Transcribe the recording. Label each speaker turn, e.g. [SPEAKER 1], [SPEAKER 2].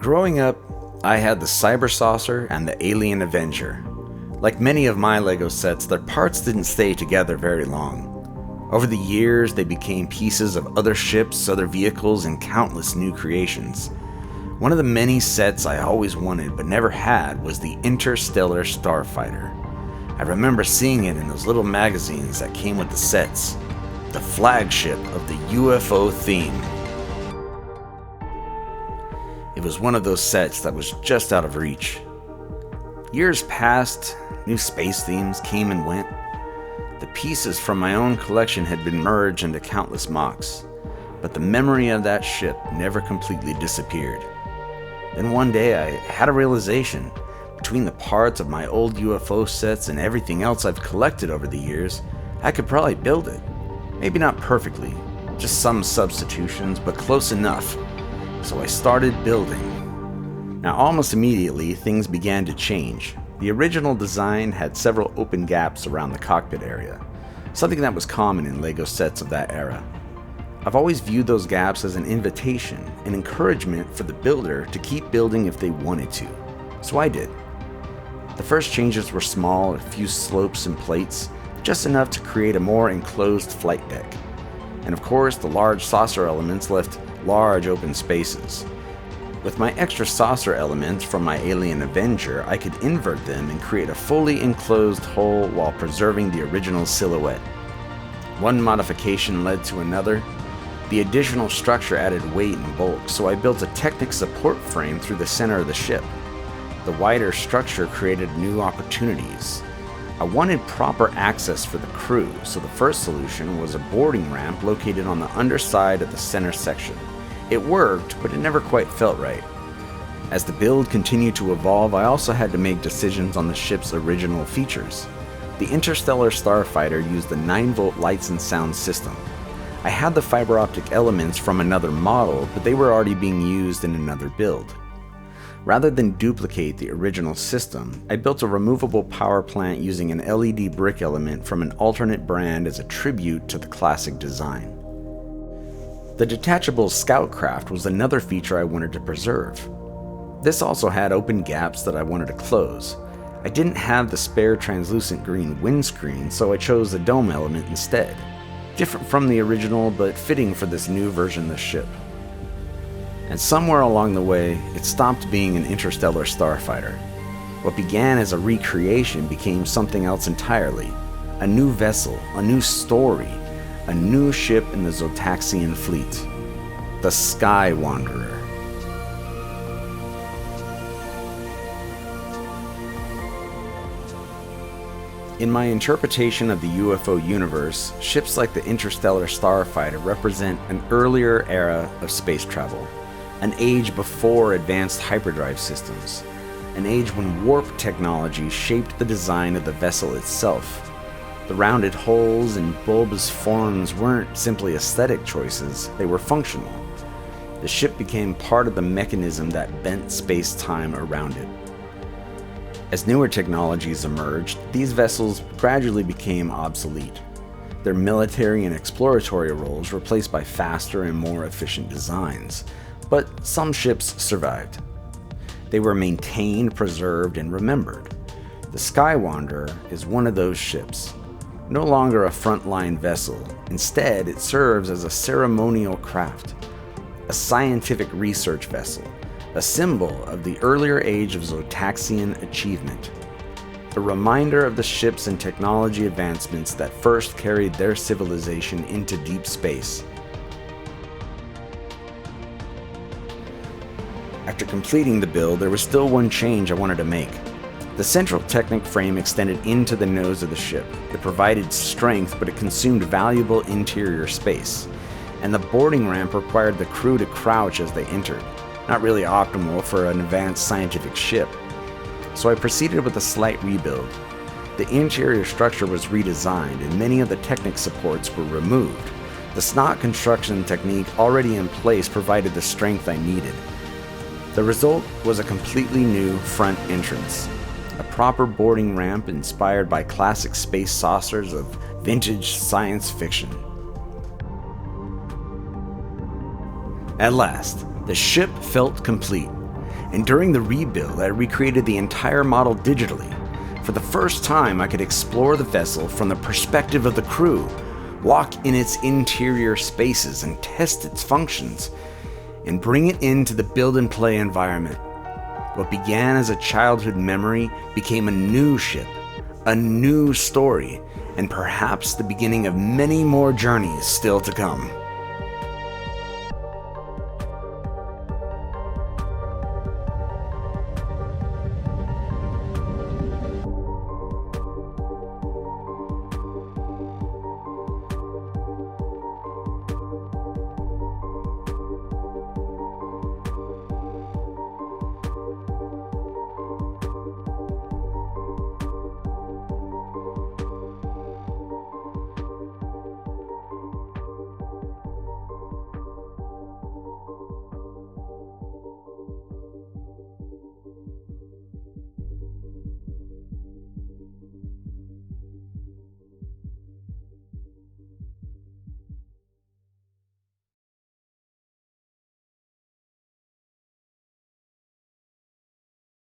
[SPEAKER 1] Growing up, I had the Cyber Saucer and the Alien Avenger. Like many of my LEGO sets, their parts didn't stay together very long. Over the years, they became pieces of other ships, other vehicles, and countless new creations. One of the many sets I always wanted but never had was the Interstellar Starfighter. I remember seeing it in those little magazines that came with the sets, the flagship of the UFO theme. It was one of those sets that was just out of reach. Years passed, new space themes came and went. The pieces from my own collection had been merged into countless MOCs, but the memory of that ship never completely disappeared. Then one day I had a realization. Between the parts of my old UFO sets and everything else I've collected over the years, I could probably build it. Maybe not perfectly, just some substitutions, but close enough. So I started building. Now almost immediately, things began to change. The original design had several open gaps around the cockpit area, something that was common in LEGO sets of that era. I've always viewed those gaps as an invitation, an encouragement for the builder to keep building if they wanted to. So I did. The first changes were small, a few slopes and plates, just enough to create a more enclosed flight deck. And of course, the large saucer elements left large open spaces. With my extra saucer elements from my Alien Avenger, I could invert them and create a fully enclosed hull while preserving the original silhouette. One modification led to another. The additional structure added weight and bulk, so I built a Technic support frame through the center of the ship. The wider structure created new opportunities. I wanted proper access for the crew, so the first solution was a boarding ramp located on the underside of the center section. It worked, but it never quite felt right. As the build continued to evolve, I also had to make decisions on the ship's original features. The Interstellar Starfighter used the 9-volt lights and sound system. I had the fiber optic elements from another model, but they were already being used in another build. Rather than duplicate the original system, I built a removable power plant using an LED brick element from an alternate brand as a tribute to the classic design. The detachable Scoutcraft was another feature I wanted to preserve. This also had open gaps that I wanted to close. I didn't have the spare translucent green windscreen, so I chose the dome element instead. Different from the original, but fitting for this new version of the ship. And somewhere along the way, it stopped being an Interstellar Starfighter. What began as a recreation became something else entirely. A new vessel, a new story, a new ship in the Zotaxian fleet. The Sky Wanderer. In my interpretation of the UFO universe, ships like the Interstellar Starfighter represent an earlier era of space travel. An age before advanced hyperdrive systems. An age when warp technology shaped the design of the vessel itself. The rounded hulls and bulbous forms weren't simply aesthetic choices, they were functional. The ship became part of the mechanism that bent space-time around it. As newer technologies emerged, these vessels gradually became obsolete. Their military and exploratory roles replaced by faster and more efficient designs. But some ships survived. They were maintained, preserved, and remembered. The Sky Wanderer is one of those ships. No longer a frontline vessel. Instead, it serves as a ceremonial craft, a scientific research vessel, a symbol of the earlier age of Zotaxian achievement, a reminder of the ships and technology advancements that first carried their civilization into deep space. After completing the build, there was still one change I wanted to make. The central Technic frame extended into the nose of the ship. It provided strength, but it consumed valuable interior space. And the boarding ramp required the crew to crouch as they entered. Not really optimal for an advanced scientific ship. So I proceeded with a slight rebuild. The interior structure was redesigned, and many of the Technic supports were removed. The snot construction technique already in place provided the strength I needed. The result was a completely new front entrance. A proper boarding ramp inspired by classic space saucers of vintage science fiction. At last, the ship felt complete. And during the rebuild, I recreated the entire model digitally. For the first time, I could explore the vessel from the perspective of the crew, walk in its interior spaces and test its functions, and bring it into the build and play environment. What began as a childhood memory became a new ship, a new story, and perhaps the beginning of many more journeys still to come.